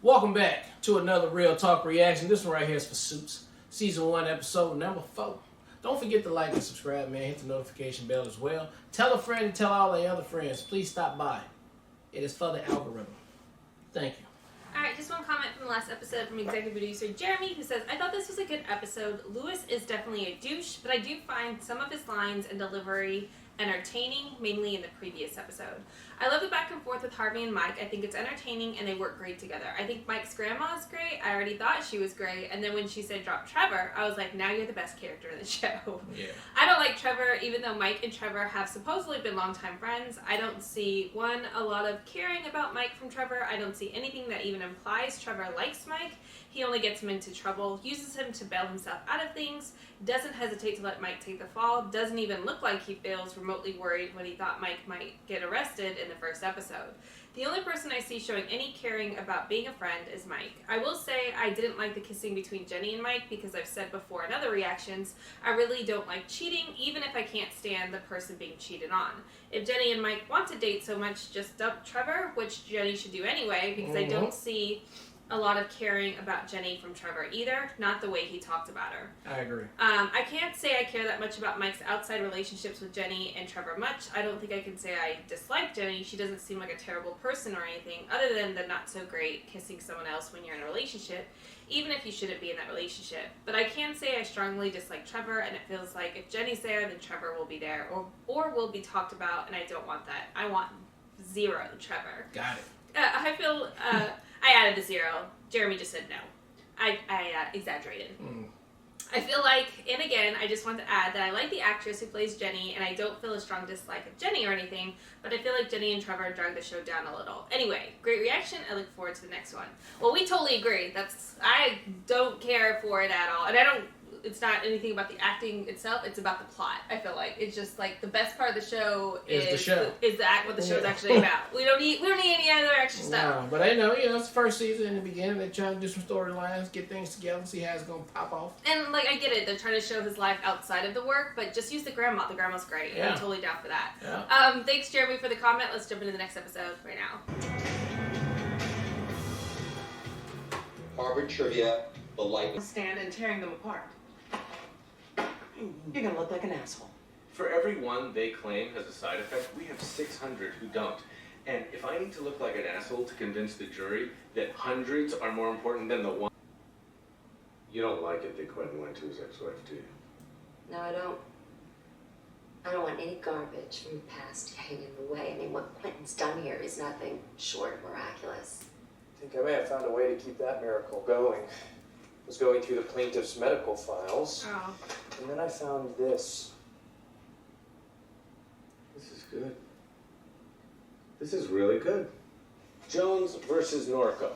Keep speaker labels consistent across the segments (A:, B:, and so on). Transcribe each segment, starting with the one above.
A: Welcome back to another Real Talk reaction. This one right here is for Suits. Season 1, episode number 4. Don't forget to like and subscribe, man. Hit the notification bell as well. Tell a friend and tell all the other friends. Please stop by. It is for the algorithm. Thank you.
B: Alright, just one comment from the last episode from executive producer Jeremy, who says, I thought this was a good episode. Lewis is definitely a douche, but I do find some of his lines and delivery entertaining, mainly in the previous episode. I love the back and forth with Harvey and Mike. I think it's entertaining and they work great together. I think Mike's grandma is great. I already thought she was great. And then when she said drop Trevor, I was like, now you're the best character in the show.
A: Yeah.
B: I don't like Trevor, even though Mike and Trevor have supposedly been longtime friends. I don't see, a lot of caring about Mike from Trevor. I don't see anything that even implies Trevor likes Mike. He only gets him into trouble, uses him to bail himself out of things, doesn't hesitate to let Mike take the fall, doesn't even look like he feels remotely worried when he thought Mike might get arrested in the first episode. The only person I see showing any caring about being a friend is Mike. I will say I didn't like the kissing between Jenny and Mike because I've said before in other reactions, I really don't like cheating, even if I can't stand the person being cheated on. If Jenny and Mike want to date so much, just dump Trevor, which Jenny should do anyway, because I don't see a lot of caring about Jenny from Trevor either, not the way he talked about her.
A: I agree.
B: I can't say I care that much about Mike's outside relationships with Jenny and Trevor much. I don't think I can say I dislike Jenny. She doesn't seem like a terrible person or anything, other than the not so great kissing someone else when you're in a relationship, even if you shouldn't be in that relationship. But I can say I strongly dislike Trevor, and it feels like if Jenny's there, then Trevor will be there, or will be talked about, and I don't want that. I want zero Trevor.
A: Got it.
B: I feel... I added the 0. Jeremy just said no. I exaggerated. I feel like, and again, I just want to add that I like the actress who plays Jenny, and I don't feel a strong dislike of Jenny or anything, but I feel like Jenny and Trevor drag the show down a little. Anyway, great reaction. I look forward to the next one. Well, we totally agree. I don't care for it at all, and it's not anything about the acting itself, it's about the plot. I feel like it's just like the best part of the show is what the show's actually about. We don't need any other extra stuff.
A: No, but I know, it's the first season. In the beginning, they're trying to do some storylines, get things together, see how it's gonna pop off.
B: And I get it, they're trying to show his life outside of the work, but just use the grandma. The grandma's great.
A: Yeah.
B: I'm totally down for that.
A: Yeah.
B: Thanks, Jeremy, for the comment. Let's jump into the next episode right now.
C: Harvard trivia, the light.
D: Stand and tearing them apart. You're gonna look like an asshole.
E: For every one they claim has a side effect, we have 600 who don't. And if I need to look like an asshole to convince the jury that hundreds are more important than the one... You don't like it that Quentin went to his ex-wife, do you?
F: No, I don't. I don't want any garbage from the past hanging in the way. I mean, what Quentin's done here is nothing short of miraculous.
G: I think I may have found a way to keep that miracle going. I was going through the plaintiff's medical files, and then I found this.
E: This is good. This is really good.
G: Jones versus Norco.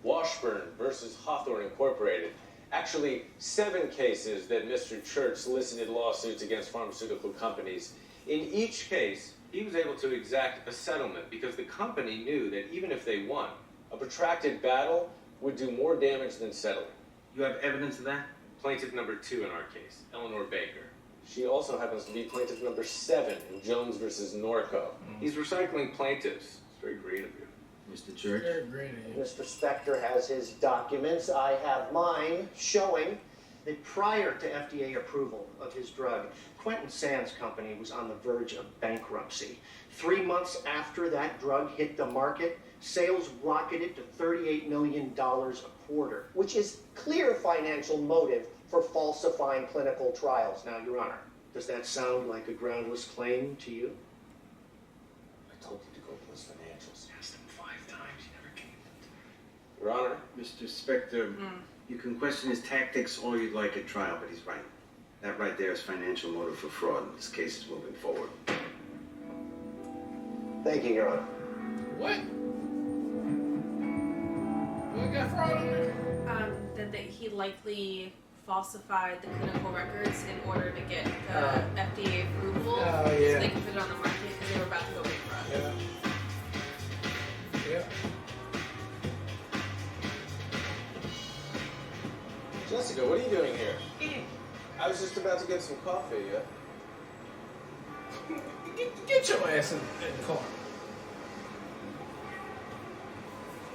G: Washburn versus Hawthorne Incorporated. Actually, 7 cases that Mr. Church solicited lawsuits against pharmaceutical companies. In each case, he was able to exact a settlement because the company knew that even if they won, a protracted battle would do more damage than settling.
E: You have evidence of that? Plaintiff number 2 in our case, Eleanor Baker.
G: She also happens to be plaintiff number 7 in Jones versus Norco.
E: He's recycling plaintiffs. It's very great of you.
H: Mr. Church?
A: Very great of you.
I: Mr. Spector has his documents. I have mine showing that prior to FDA approval of his drug, Quentin Sands' company was on the verge of bankruptcy. 3 months after that drug hit the market, sales rocketed to $38 million a quarter, which is clear financial motive for falsifying clinical trials. Now, Your Honor, does that sound like a groundless claim to you?
G: I told you to go to his financials. Asked him 5 times. He never came. Your Honor.
H: Mr. Spector, you can question his tactics all you'd like at trial, but he's right. That right there is financial motive for fraud, and this case is moving forward.
I: Thank you, Your Honor.
A: What? What got fraud in there?
B: That he likely falsified the clinical records in order to get the FDA approval so they could put it on the market because they were about to go bankrupt.
A: Yeah.
G: Jessica, what are you doing here?
D: Eating.
G: I was just about to get some coffee,
A: Get your ass in the car.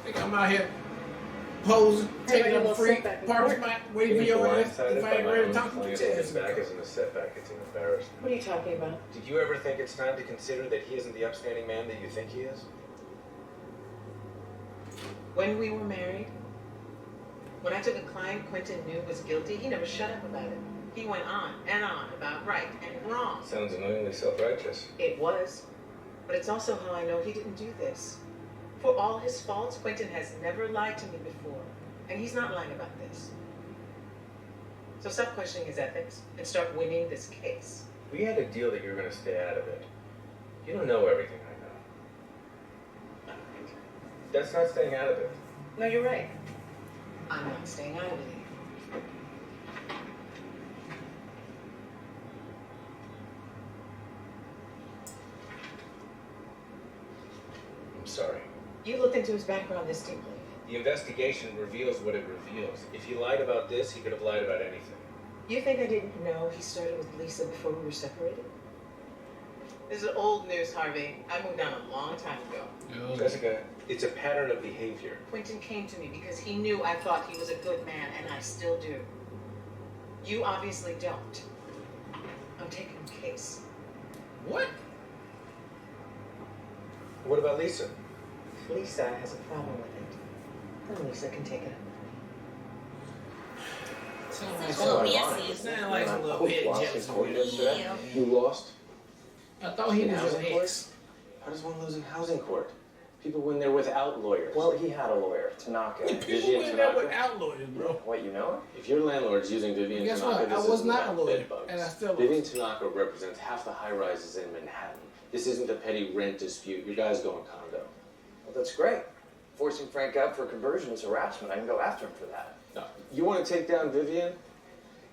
A: Think I'm out here posing, taking
D: a
A: up a
D: little
A: free
D: setback in
A: parking
D: court.
A: spot, waiting for your ass.
G: Blindsided
A: If I
G: by
A: ain't
G: my
A: ready to
G: own
A: talk to
G: claim
A: you,
G: that
A: ass.
G: his back isn't a setback, it's an embarrassment.
D: What are you talking about?
G: Did you ever think it's time to consider that he isn't the upstanding man that you think he is?
D: When we were married, when I took a client Quentin knew was guilty, he never shut up about it. He went on and on about right and wrong.
G: Sounds annoyingly self-righteous.
D: It was. But it's also how I know he didn't do this. For all his faults, Quentin has never lied to me before. And he's not lying about this. So stop questioning his ethics and start winning this case.
G: We had a deal that you were going to stay out of it. You don't know everything I know. That's not staying out of it.
D: No, you're right. I'm not staying out of it anymore.
G: I'm sorry.
D: You looked into his background this deeply.
G: The investigation reveals what it reveals. If he lied about this, he could have lied about anything.
D: You think I didn't know he started with Lisa before we were separated? This is old news, Harvey. I moved on a long time ago.
G: Jessica, it's a pattern of behavior.
D: Quentin came to me because he knew I thought he was a good man, and I still do. You obviously don't. I'm taking the case.
A: What?
G: What about Lisa?
D: If Lisa has a problem with it, then Lisa can take it up.
A: Sound
B: It's
A: like
B: a little
A: some-
B: messy.
A: Sound like some little head jealousy with it.
B: Yeah.
G: You lost?
A: I thought he
G: In
A: was your
G: housing court?
A: ex.
G: How does one lose in housing court? People win there without lawyers.
J: Well, he had a lawyer, Tanaka.
A: People
G: Vivian
A: went there
G: Tanaka?
A: without lawyers, bro.
J: What, you know her?
G: If your landlord's using Vivian
A: Guess
G: Tanaka,
A: what? I
G: this
A: was
G: isn't
A: not a
G: about
A: lawyer,
G: bedbugs.
A: and I still lost.
G: Vivian Tanaka represents half the high-rises in Manhattan. This isn't a petty rent dispute. Your guy's going condo.
J: Well, that's great. Forcing Frank out for conversion is harassment. I can go after him for that.
G: Now, you want to take down Vivian?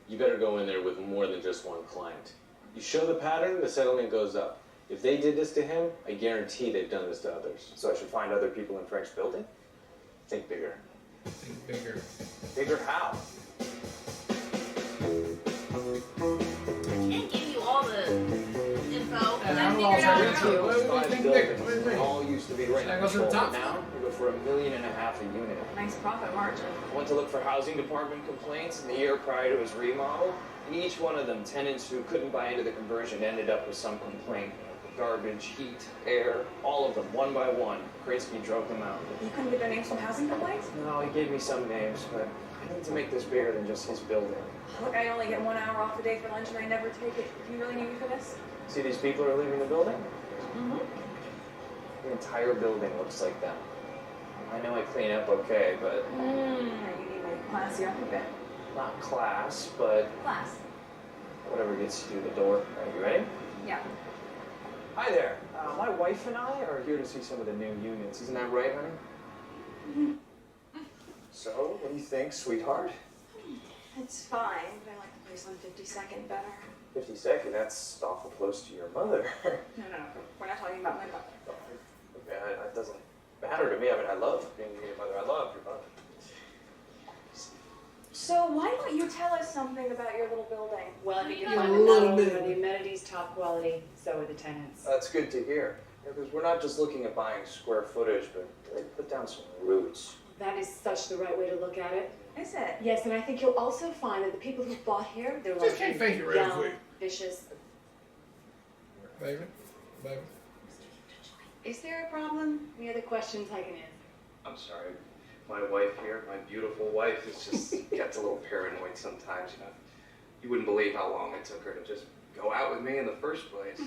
G: You better go in there with more than just one client. You show the pattern, the settlement goes up. If they did this to him, I guarantee they've done this to others.
J: So I should find other people in Frank's building?
G: Think bigger.
A: Think bigger.
J: Bigger how?
B: Can't give you all the info. 'Cause
A: And
B: I
A: I'm
B: figured
A: lost
B: out
A: right
B: my
A: too.
B: own.
A: What do you think bigger? What do you
J: They
A: think?
J: all used to be right
A: Should I
J: in
A: go to the
J: control,
A: top
J: but now
A: floor?
J: we go for $1.5 million a unit.
K: Nice profit margin.
J: I went to look for housing department complaints in the year prior to his remodel. And each one of them, tenants who couldn't buy into the conversion ended up with some complaint. Garbage, heat, air, all of them, one by one. Krasinski drove them out.
K: You couldn't get their names from housing complaints?
J: No, he gave me some names, but I need to make this bigger than just his building.
K: Look, I only get 1 hour off a day for lunch and I never take it. Do you really need me for this?
J: See, these people are leaving the building?
K: Mm-hmm.
J: The entire building looks like them. I know I clean up okay, but
K: You need me to classy up a bit.
J: not class, but
K: Class.
J: whatever gets you through the door. Are you ready?
K: Yeah.
J: Hi there. My wife and I are here to see some of the new units. Isn't that right, honey?
K: Mm-hmm.
J: So, what do you think, sweetheart?
K: It's fine, but I like the place on 52nd better.
J: 52nd, that's awful close to your mother.
K: No, we're not talking about my mother.
J: Okay, it doesn't matter to me. I mean, I love being your mother. I love your mother.
K: So why don't you tell us something about your little building?
L: Well, if you can
A: Yeah,
L: find
A: a
L: them, not
A: little
L: only
A: bit.
L: are the amenities top quality, so are the tenants.
J: That's good to hear. Because we're not just looking at buying square footage, but really put down some roots.
L: That is such the right way to look at it.
K: Is it?
L: Yes, and I think you'll also find that the people who bought here, they're
A: Just can't fake it real
L: young,
A: quick.
L: vicious.
A: Baby? Baby?
L: Is there a problem? Any other questions I can answer?
M: I'm sorry. My wife here, my beautiful wife, is just gets a little paranoid sometimes. You know, you wouldn't believe how long it took her to just go out with me in the first place.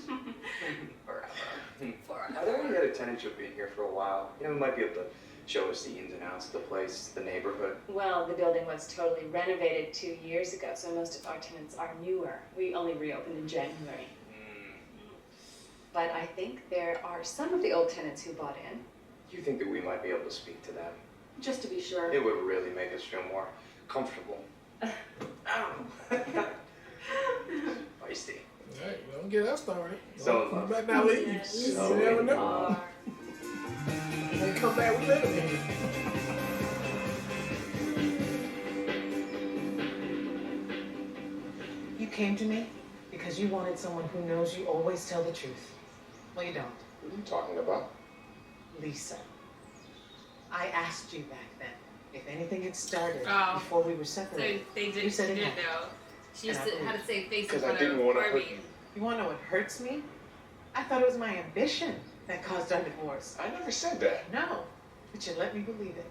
M: Are there any other tenants who've been here for a while? You know, who might be able to show us the ins and outs of the place, the neighborhood.
L: Well, the building was totally renovated 2 years ago, so most of our tenants are newer. We only reopened in January. But I think there are some of the old tenants who bought in.
M: Do you think that we might be able to speak to them?
L: Just to be sure.
M: It would really make us feel more comfortable. Feisty.
A: Hey, don't get us started.
M: So
A: You better not leave.
L: Yes,
A: You never
L: we
A: know.
L: are.
A: When we come back, we live again.
D: You came to me because you wanted someone who knows you always tell the truth. Well, you don't.
C: What are you talking about?
D: Lisa. I asked you back then. If anything had started
B: Oh.
D: before we were
B: So
D: separated,
B: they
D: you
B: didn't,
D: said it
B: didn't
D: had.
B: know. She
D: And
B: used
D: I
B: to had to
D: believe
B: save face in
M: Because I
B: front
M: didn't
B: of
M: want to hurt
B: Barbie.
M: you.
D: You want to know what hurts me? I thought it was my ambition that caused our divorce.
M: I never said that.
D: No, but you let me believe it.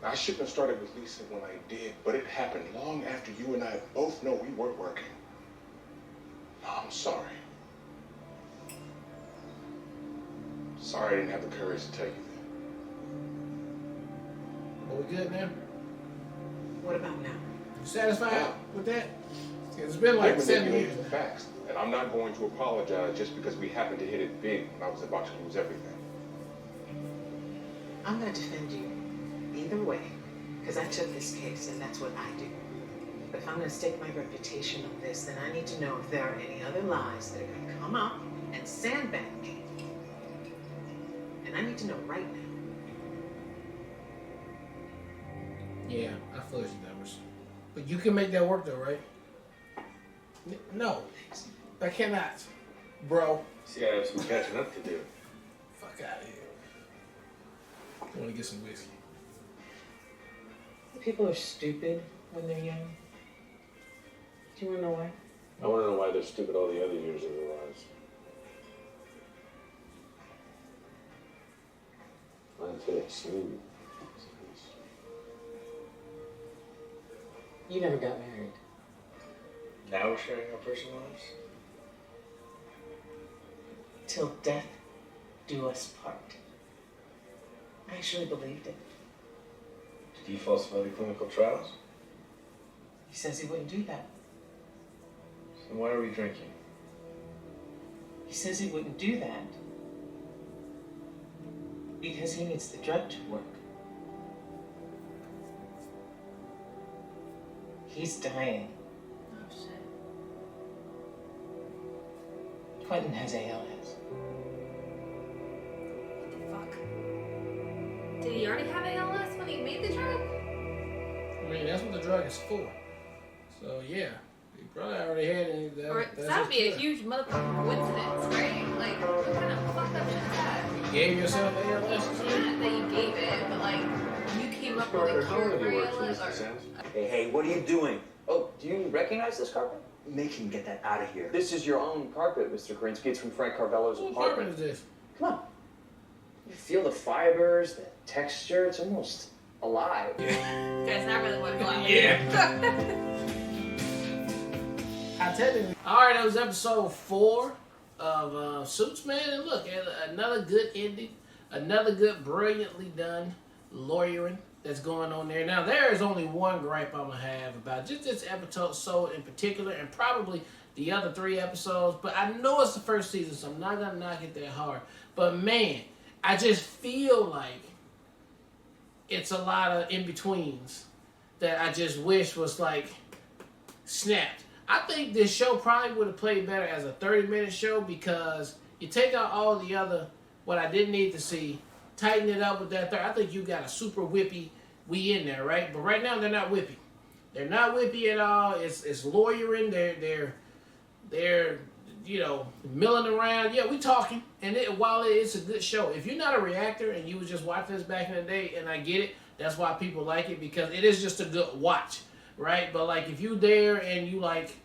M: I shouldn't have started with Lisa when I did, but it happened long after you and I both know we weren't working. I'm sorry. Sorry I didn't have the courage to tell you that.
A: Are we good now?
D: What about now?
A: You satisfied
M: Yeah.
A: with that? It's been
M: I
A: like 7
M: manipulated
A: years.
M: the facts, and I'm not going to apologize just because we happened to hit it big when I was about to lose everything.
D: I'm going to defend you either way, because I took this case and that's what I do. But if I'm going to stake my reputation on this, then I need to know if there are any other lies that are going to come up and sandbag me. And I need to know right now.
A: Yeah, I fudged the numbers. But you can make that work though, right? No, I cannot. Bro.
G: See, I have some catching up to do.
A: Fuck out of here. I want to get some whiskey.
D: People are stupid when they're young. Do you want to know why?
G: I want to know why they're stupid all the other years of their lives. Mine's very smooth.
D: You never got married.
G: Now we're sharing our personal lives?
D: Till death do us part. I actually believed it.
G: Did he falsify the clinical trials?
D: He says he wouldn't do that.
G: So why are we drinking?
D: He says he wouldn't do that because he needs the drug to work. He's dying.
B: Oh shit.
D: Quentin has ALS.
B: What the fuck? Did he already have ALS when he made the drug?
A: I mean, that's what the drug is for. So yeah, he probably already had it.
B: That would be a huge motherfucking coincidence, right? Like, what kind of fucked up shit is that?
A: You gave yourself ALS or something?
B: Not that you gave it, but like, you came up with a cure for ALS.
N: Hey, what are you doing?
J: Oh, do you recognize this carpet?
N: Make him get that out of here.
J: This is your own carpet, Mr. Krinsky. It's from Frank Carvello's
A: What
J: apartment.
A: apartment is this?
J: Come on. You feel the fibers, the texture. It's almost alive.
B: That's not really what it's like.
A: I tell you. All right, that was episode 4 of Suits, man. And look, another good ending, another good, brilliantly done lawyering that's going on there. Now, there is only one gripe I'm gonna have about just this episode in particular, and probably the other 3 episodes. But I know it's the first season, so I'm not gonna knock it that hard. But man, I just feel like it's a lot of in-betweens that I just wish was like snapped. I think this show probably would have played better as a 30-minute show because you take out all the other, what I didn't need to see, tighten it up with that third. I think you got a super whippy we in there, right? But right now they're not whippy. They're not whippy at all. It's lawyering. They're you know, milling around. Yeah, we talking. And while it's a good show, if you're not a reactor and you was just watching this back in the day, and I get it, that's why people like it, because it is just a good watch, right? But like if you there and you like,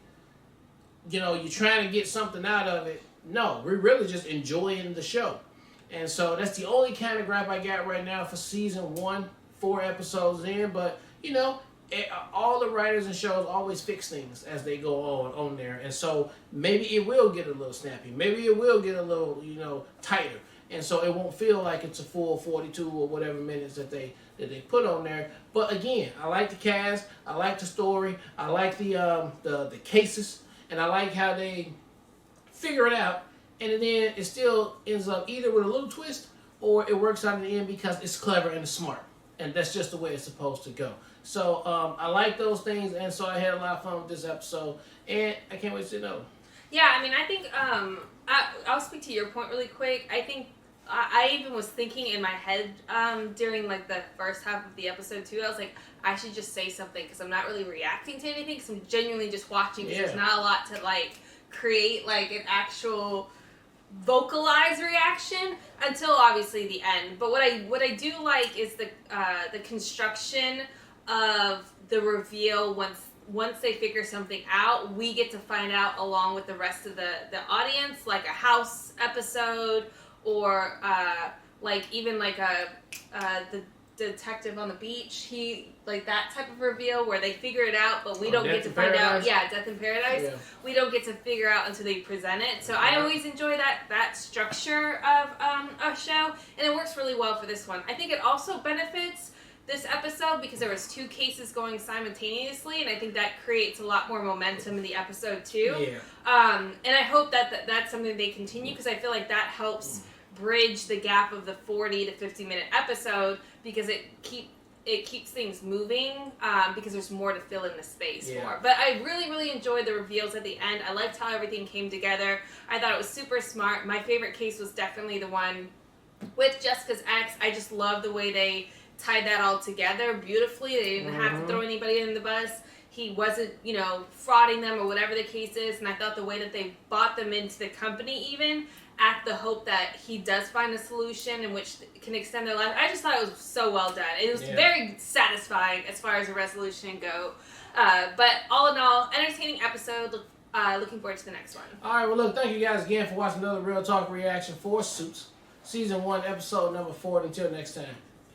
A: you know, you're trying to get something out of it, no, we're really just enjoying the show. And so that's the only kind of gripe I got right now for season 1, 4 episodes in. But, you know, all the writers and shows always fix things as they go on there. And so maybe it will get a little snappy. Maybe it will get a little, you know, tighter. And so it won't feel like it's a full 42 or whatever minutes that they put on there. But again, I like the cast. I like the story. I like the cases. And I like how they figure it out. And then it still ends up either with a little twist or it works out in the end because it's clever and it's smart. And that's just the way it's supposed to go. So I like those things, and so I had a lot of fun with this episode. And I can't wait to see another one.
B: Yeah, I mean, I think I'll speak to your point really quick. I think I even was thinking in my head during like the first half of the episode too. I was like, I should just say something because I'm not really reacting to anything because I'm genuinely just watching. Because there's not a lot to like create like an actual vocalize reaction until obviously the end. But what I do like is the construction of the reveal. Once they figure something out, we get to find out along with the rest of the audience, like a house episode, or the detective on the beach. He like that type of reveal where they figure it out, but we don't get to find out. Yeah, Death in Paradise. Yeah. We don't get to figure out until they present it. So I always enjoy that structure of a show, and it works really well for this one. I think it also benefits this episode because there was 2 cases going simultaneously, and I think that creates a lot more momentum in the episode too. Yeah. And I hope that's something they continue, because I feel like that helps bridge the gap of the 40 to 50 minute episode, because it keeps things moving, because there's more to fill in the space for. But I really, really enjoyed the reveals at the end. I liked how everything came together. I thought it was super smart. My favorite case was definitely the one with Jessica's ex. I just love the way they tied that all together beautifully. They didn't have to throw anybody in the bus. He wasn't, frauding them or whatever the case is. And I thought the way that they bought them into the company, even at the hope that he does find a solution in which can extend their life, I just thought it was so well done. It was very satisfying as far as a resolution go. But all in all, entertaining episode. Looking forward to the next one.
A: All right, well, look, thank you guys again for watching another Real Talk reaction for Suits. Season 1, episode number 4. Until next time.